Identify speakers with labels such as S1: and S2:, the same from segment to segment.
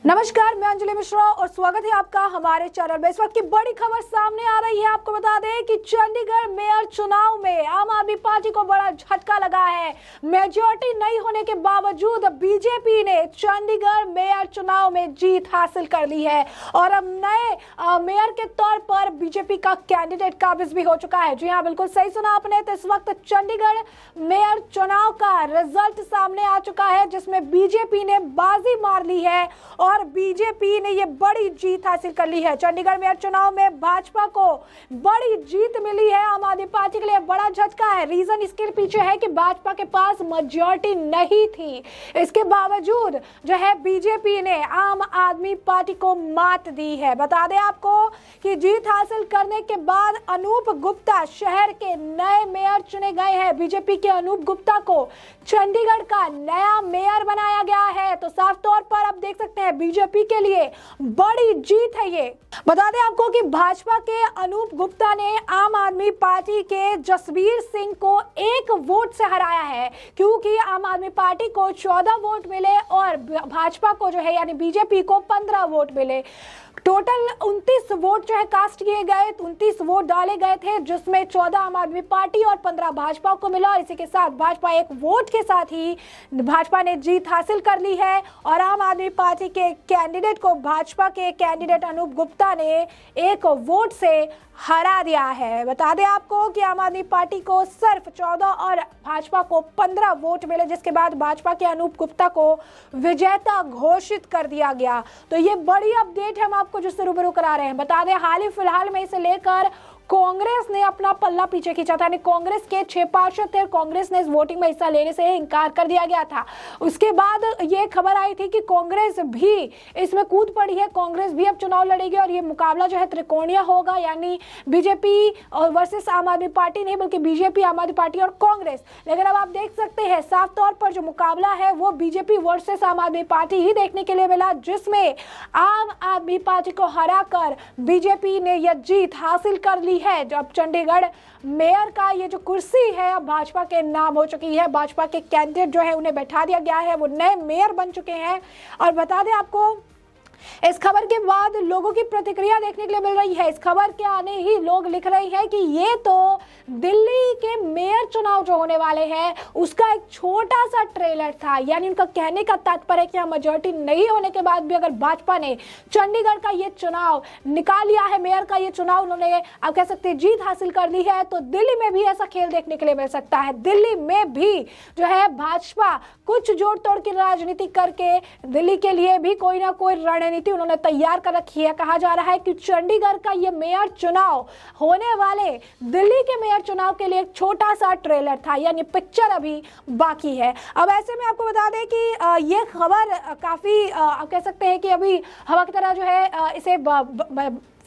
S1: नमस्कार, मैं अंजलि मिश्रा और स्वागत है आपका हमारे चैनल में। इस वक्त की बड़ी खबर सामने आ रही है। आपको बता दें कि चंडीगढ़ मेयर चुनाव में आम आदमी पार्टी को बड़ा झटका लगा है। मेजॉरिटी नहीं होने के बावजूद बीजेपी ने चंडीगढ़ मेयर चुनाव में जीत हासिल कर ली है और अब नए मेयर के तौर पर बीजेपी का कैंडिडेट काबिज भी हो चुका है। जी हाँ, बिल्कुल सही सुना आपने। तो इस वक्त चंडीगढ़ मेयर चुनाव का रिजल्ट सामने आ चुका है, जिसमें बीजेपी ने बाजी मार ली है और बीजेपी ने ये बड़ी जीत हासिल कर ली है। चंडीगढ़ मेयर चुनाव में भाजपा को बड़ी जीत मिली है। आम आदमी पार्टी के लिए बड़ा झटका है। रीजन इसके पीछे है कि भाजपा के पास मेजॉरिटी नहीं थी, इसके बावजूद जो है बीजेपी ने आम आदमी पार्टी को मात दी है। बता दें आपको कि जीत हासिल करने के बाद अनूप गुप्ता शहर के नए मेयर चुने गए हैं। बीजेपी के अनूप गुप्ता को चंडीगढ़ का नया मेयर बनाया गया है। तो साफ तौर पर आप देख सकते हैं बीजेपी के लिए बड़ी जीत है ये। बता दें आपको कि भाजपा के अनूप गुप्ता ने आम आदमी पार्टी के जसबीर सिंह को 1 वोट से हराया है, क्योंकि आम आदमी पार्टी को 14 वोट मिले और भाजपा को जो है यानी बीजेपी को 15 वोट मिले। टोटल 29 वोट जो है कास्ट किए गए, 29 वोट डाले गए थे, जिसमें 14 आम आदमी पार्टी और 15 भाजपा को मिला और इसी के साथ भाजपा 1 वोट के साथ ही भाजपा ने जीत हासिल कर ली है और आम आदमी पार्टी के कैंडिडेट को भाजपा के कैंडिडेट अनूप गुप्ता ने 1 वोट से हरा दिया है। बता दें आपको कि आम आदमी पार्टी को सिर्फ 14 और भाजपा को 15 वोट मिले, जिसके बाद भाजपा के अनूप गुप्ता को विजेता घोषित कर दिया गया। तो ये बड़ी अपडेट हम आपको जिससे रूबरू करा रहे हैं। बता दें हाल ही फिलहाल में इसे लेकर कांग्रेस ने अपना पल्ला पीछे खींचा था। कांग्रेस के 6 पार्षद थे और कांग्रेस ने इस वोटिंग में हिस्सा लेने से इनकार कर दिया गया था। उसके बाद ये खबर आई थी कि कांग्रेस भी इसमें कूद पड़ी है। कांग्रेस भी अब चुनाव लड़ेगी और ये मुकाबला जो है त्रिकोणीय होगा, यानी बीजेपी वर्सेस आम आदमी पार्टी नहीं बल्कि बीजेपी, आम आदमी पार्टी और कांग्रेस। लेकिन अब आप देख सकते हैं साफ तौर पर जो मुकाबला है वो बीजेपी वर्सेस आम आदमी पार्टी ही देखने के लिए मिला, जिसमें आम आदमी पार्टी को हराकर बीजेपी ने यह जीत हासिल कर ली है। जब चंडीगढ़ मेयर का ये जो कुर्सी है अब भाजपा के नाम हो चुकी है। भाजपा के कैंडिडेट जो है उन्हें बैठा दिया गया है, वो नए मेयर बन चुके हैं। और बता दें आपको इस खबर के बाद लोगों की प्रतिक्रिया देखने के लिए मिल रही है। इस खबर के आने ही लोग लिख रहे हैं कि ये तो दिल्ली के मेयर चुनाव जो होने वाले हैं उसका एक छोटा सा ट्रेलर था। यानी उनका कहने का तात्पर्य है कि यहाँ मेजॉरिटी नहीं होने के बाद भी अगर भाजपा ने चंडीगढ़ का ये चुनाव निकाल लिया है, मेयर का ये चुनाव उन्होंने आप कह सकते हैं जीत हासिल कर ली है, तो दिल्ली में भी ऐसा खेल देखने के लिए मिल सकता है। दिल्ली में भी जो है भाजपा कुछ जोड़ तोड़ की राजनीति करके दिल्ली के लिए भी कोई ना कोई रणनीति उन्होंने तैयार कर रखी है। कहा जा रहा है कि चंडीगढ़ का ये मेयर चुनाव होने वाले दिल्ली के मेयर चुनाव के लिए एक छोटा सा ट्रेलर था, यानी पिक्चर अभी बाकी है। अब ऐसे में आपको बता दें कि ये खबर काफी आप कह सकते हैं कि अभी हवा की तरह जो है इसे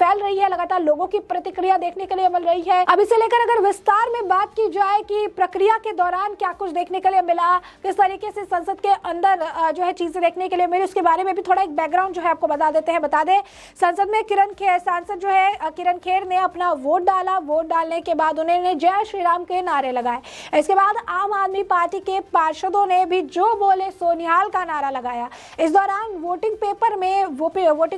S1: फैल रही है। लगातार लोगों की प्रतिक्रिया देखने के लिए मिल रही है। अब इसे लेकर अगर विस्तार में बात की जाए कि प्रक्रिया के दौरान क्या कुछ देखने के लिए मिला, किस तरीके से संसद के अंदर जो है चीजें देखने के लिए मिली, उसके बारे में भी थोड़ा एक बैकग्राउंड जो है आपको बता देते हैं। बता दें संसद में सांसद जो है किरण खेर ने अपना वोट डाला। वोट डालने के बाद उन्होंने जय श्री राम के नारे लगाए। इसके बाद आम आदमी पार्टी के पार्षदों ने भी जो बोले सोनिहाल का नारा लगाया। इस दौरान वोटिंग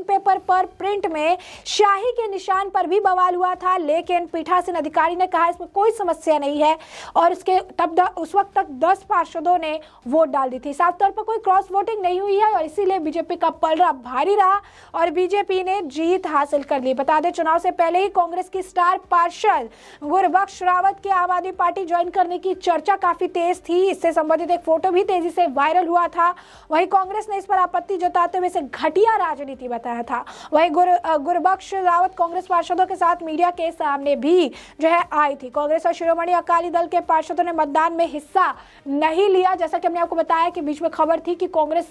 S1: पेपर पर प्रिंट में शाही के निशान पर भी बवाल हुआ था, लेकिन पीठासीन अधिकारी ने कहा इसमें कोई समस्या नहीं है और उस वक्त तक 10 पार्षदों ने वोट डाल दी थी। साफ तौर पर कोई क्रॉस वोटिंग नहीं हुई है और इसीलिए बीजेपी का पलड़ा भारी रहा और बीजेपी ने जीत हासिल कर ली। बता दें चुनाव से पहले ही कांग्रेस की स्टार पार्षद गुरबख्श रावत के आम आदमी पार्टी ज्वाइन करने की चर्चा काफी तेज थी। इससे संबंधित एक फोटो भी तेजी से वायरल हुआ था। वहीं कांग्रेस ने इस पर आपत्ति जताते हुए इसे घटिया राजनीति बताया था। वहीं गुरबख्श रावत कांग्रेस पार्षदों के साथ मीडिया के सामने भी जो है आई थी। कांग्रेस और शिरोमणि अकाली दल के पार्षदों ने मतदान में हिस्सा नहीं लिया। जैसा कि हमने आपको बताया कि बीच में खबर थी कि कांग्रेस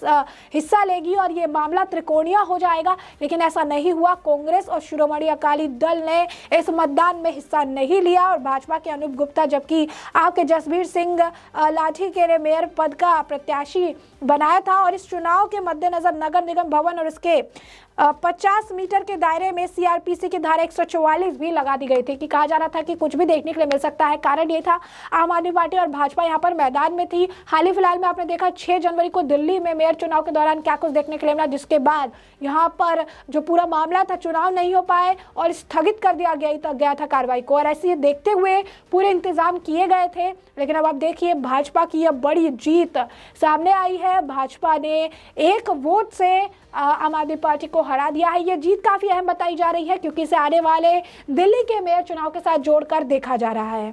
S1: हिस्सा लेगी और ये मामला त्रिकोणीय हो जाएगा, लेकिन ऐसा नहीं हुआ। कांग्रेस और शिरोमणि अकाली दल ने इस मतदान में हिस्सा नहीं लिया और भाजपा के अनूप गुप्ता जबकि आपके जसबीर सिंह लाठी के मेयर पद का प्रत्याशी बनाया था। और इस चुनाव के मद्देनजर नगर निगम भवन और इसके 50 मीटर के दायरे में सीआरपीसी की धारा 144 भी लगा दी गई थी कि कहा जा रहा था कि कुछ भी देखने के लिए मिल सकता है। कारण ये था आम आदमी पार्टी और भाजपा यहाँ पर मैदान में थी। हाल ही फिलहाल में आपने देखा 6 जनवरी को दिल्ली में मेयर चुनाव के दौरान क्या कुछ देखने के लिए मिला, जिसके बाद यहाँ पर जो पूरा मामला था चुनाव नहीं हो पाए और स्थगित कर दिया गया था कार्रवाई को। और ऐसे देखते हुए पूरे इंतजाम किए गए थे, लेकिन अब आप देखिए भाजपा की यह बड़ी जीत सामने आई है। भाजपा ने 1 वोट से आम आदमी पार्टी को हरा दिया है। ये जीत काफी अहम बताई जा रही है क्योंकि इसे आने वाले दिल्ली के मेयर चुनाव के साथ जोड़कर देखा जा रहा है।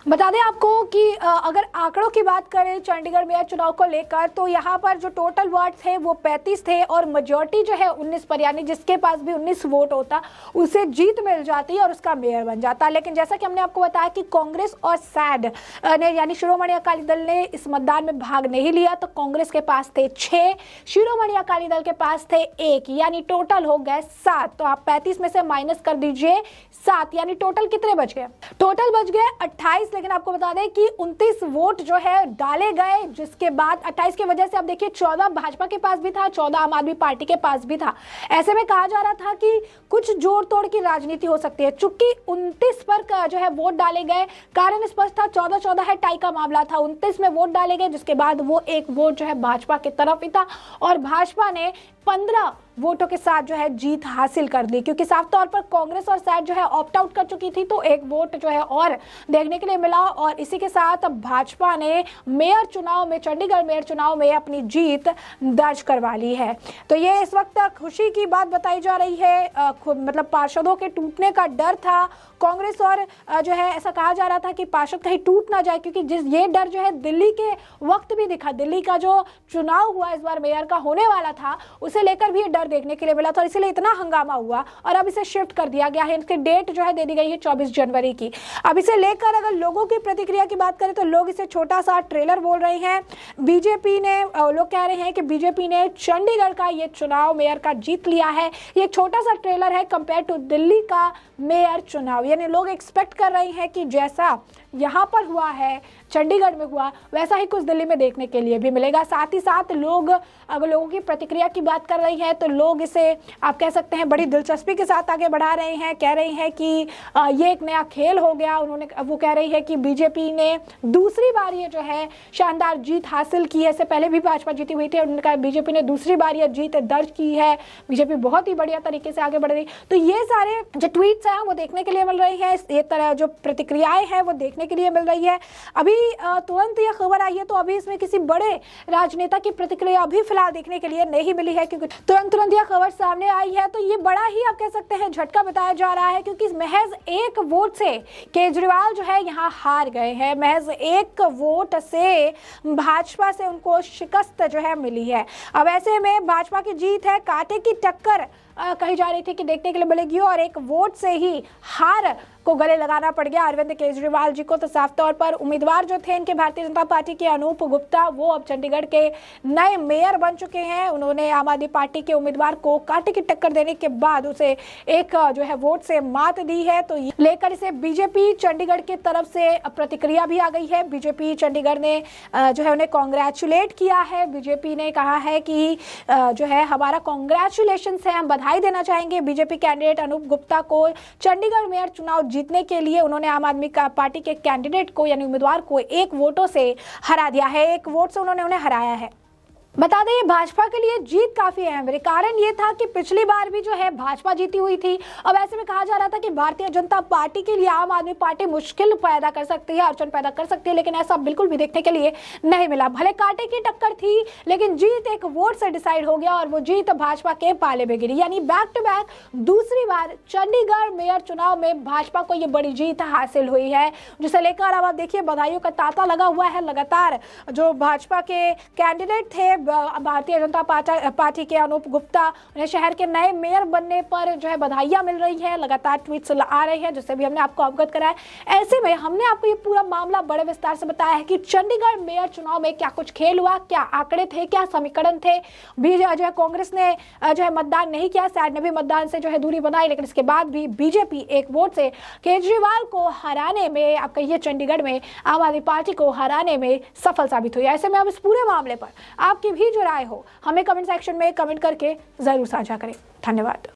S1: बता दें आपको कि अगर आंकड़ों की बात करें चंडीगढ़ मेयर चुनाव को लेकर, तो यहाँ पर जो टोटल वोट थे वो 35 थे और मेजॉरिटी जो है 19 पर, यानी जिसके पास भी 19 वोट होता उसे जीत मिल जाती और उसका मेयर बन जाता। लेकिन जैसा कि हमने आपको बताया कि कांग्रेस और सैड ने यानी शिरोमणि अकाली दल ने इस मतदान में भाग नहीं लिया, तो कांग्रेस के पास थे 6, शिरोमणि अकाली दल के पास थे 1, यानी टोटल हो गए 7। तो आप 35 में से माइनस कर दीजिए 7, यानी टोटल कितने बच गए? टोटल बच गए 28। लेकिन आपको बता दें कि 29 वोट जो है डाले गए, जिसके बाद 28 की वजह से अब देखिए 14 भाजपा के पास भी था, 14 आम आदमी पार्टी के पास भी था। ऐसे में कहा जा रहा था कि कुछ जोड़ तोड़ की राजनीति हो सकती है। चूंकि 29 पर जो है वोट डाले गए, कारण स्पष्ट था, 14-14 है टाई का मामला था। 29 में वोट डाले गए, जिसके बाद वो 1 वोट जो है भाजपा की तरफ ही था और भाजपा ने 15 वोटों के साथ जो है जीत हासिल कर ली, क्योंकि साफ तौर पर कांग्रेस और सैड जो है ऑप्ट आउट कर चुकी थी, तो 1 वोट जो है और देखने के लिए मिला। और इसी के साथ भाजपा ने मेयर चुनाव में, चंडीगढ़ मेयर चुनाव में अपनी जीत दर्ज करवा ली है। तो ये इस वक्त खुशी की बात बताई जा रही है। मतलब पार्षदों के टूटने का डर था कांग्रेस और जो है ऐसा कहा जा रहा था कि पार्षद कहीं टूट ना जाए, क्योंकि ये डर जो है दिल्ली के वक्त भी दिखा। दिल्ली का जो चुनाव हुआ इस बार मेयर का होने वाला था, उसे लेकर भी ये डर देखने के लिए मिला था और इसीलिए इतना हंगामा हुआ और अब इसे शिफ्ट कर दिया गया है। इसकी डेट जो है दे दी गई है 24 जनवरी की। अब इसे लेकर अगर लोगों की प्रतिक्रिया की बात करें तो लोग इसे छोटा सा ट्रेलर बोल रहे हैं। बीजेपी ने, लोग कह रहे हैं कि बीजेपी ने चंडीगढ़ का ये चुनाव मेयर का जीत लिया है। ये छोटा सा ट्रेलर है कंपेयर टू दिल्ली का मेयर चुनाव, यानी लोग एक्सपेक्ट कर रहे हैं कि जैसा यहाँ पर हुआ है, चंडीगढ़ में हुआ, वैसा ही कुछ दिल्ली में देखने के लिए भी मिलेगा। साथ ही साथ लोग, अगर लोगों की प्रतिक्रिया की बात कर रही है तो लोग इसे आप कह सकते हैं बड़ी दिलचस्पी के साथ आगे बढ़ा रहे हैं। कह रहे हैं कि ये एक नया खेल हो गया। वो कह रही है कि बीजेपी ने दूसरी बार ये जो है शानदार जीत हासिल की है। इससे पहले भी भाजपा जीती हुई थी, उन्होंने कहा बीजेपी ने दूसरी बार ये जीत दर्ज की है, बीजेपी बहुत ही बढ़िया तरीके से आगे बढ़ रही। तो ये सारे जो ट्वीट्स हैं वो देखने के लिए मिल रही है, ये तरह जो प्रतिक्रियाएं हैं वो देखने के लिए मिल रही है। अभी तुरंत ये खबर आई है, तो अभी इसमें किसी बड़े राजनेता की प्रतिक्रिया अभी फिलहाल देखने के लिए नहीं मिली है, क्योंकि तुरंत यह खबर सामने आई है। तो ये बड़ा ही आप कह सकते हैं झटका बताया जा रहा है, क्योंकि महज 1 वोट से केजरीवाल जो है यहाँ हार गए हैं। महज 1 वोट से भाजपा से उनको शिकस्त जो है मिली है। अब ऐसे में भाजपा की जीत है, कांटे की टक्कर कही जा रही थी कि देखने के लिए मिलेगी और 1 वोट से ही हार को गले लगाना पड़ गया अरविंद केजरीवाल जी को। तो साफ तौर पर उम्मीदवार जो थे इनके भारतीय जनता पार्टी के अनूप गुप्ता, वो अब चंडीगढ़ के नए मेयर बन चुके हैं। उन्होंने आम आदमी पार्टी के उम्मीदवार को कांटे की टक्कर देने के बाद उसे 1 जो है वोट से मात दी है। तो लेकर इसे बीजेपी चंडीगढ़ की तरफ से प्रतिक्रिया भी आ गई है। बीजेपी चंडीगढ़ ने जो है उन्हें कॉन्ग्रेचुलेट किया है। बीजेपी ने कहा है कि जो है हमारा कॉन्ग्रेचुलेशन है, हम बधाई देना चाहेंगे बीजेपी कैंडिडेट अनूप गुप्ता को। चंडीगढ़ मेयर चुनाव जीतने के लिए उन्होंने आम आदमी पार्टी के कैंडिडेट को यानी उम्मीदवार को 1 वोटों से हरा दिया है। 1 वोट से उन्होंने उन्हें हराया है। बता दें भाजपा के लिए जीत काफी अहम है। कारण ये था कि पिछली बार भी जो है भाजपा जीती हुई थी। अब ऐसे में कहा जा रहा था कि भारतीय जनता पार्टी के लिए आम आदमी पार्टी मुश्किल पैदा कर सकती है, अड़चन पैदा कर सकती है, लेकिन ऐसा बिल्कुल भी देखने के लिए नहीं मिला। भले कांटे की टक्कर थी, लेकिन जीत 1 वोट से डिसाइड हो गया और वो जीत भाजपा के पाले में गिरी। यानी बैक टू बैक दूसरी बार चंडीगढ़ मेयर चुनाव में भाजपा को ये बड़ी जीत हासिल हुई है, जिसे लेकर अब आप देखिए बधाइयों का तांता लगा हुआ है। लगातार जो भाजपा के कैंडिडेट थे भारतीय जनता पार्टी के अनूप गुप्ता, उन्हें शहर के नए मेयर बनने पर जो है बधाइयां मिल रही है। लगातार ट्वीट्स आ रही है, जिससे भी हमने आपको अवगत कराया। ऐसे में हमने आपको ये पूरा मामला बड़े विस्तार से बताया है कि चंडीगढ़ मेयर चुनाव में क्या कुछ खेल हुआ, क्या आंकड़े थे, क्या समीकरण थे। जो है कांग्रेस ने जो है मतदान नहीं किया, सैड ने भी मतदान से जो है दूरी बनाई, लेकिन इसके बाद भी बीजेपी 1 वोट से केजरीवाल को हराने में, आप कहिए चंडीगढ़ में आम आदमी पार्टी को हराने में सफल साबित हुई। ऐसे में अब इस पूरे मामले पर आपकी आपकी भी जो राय हो हमें कमेंट सेक्शन में कमेंट करके जरूर साझा करें। धन्यवाद।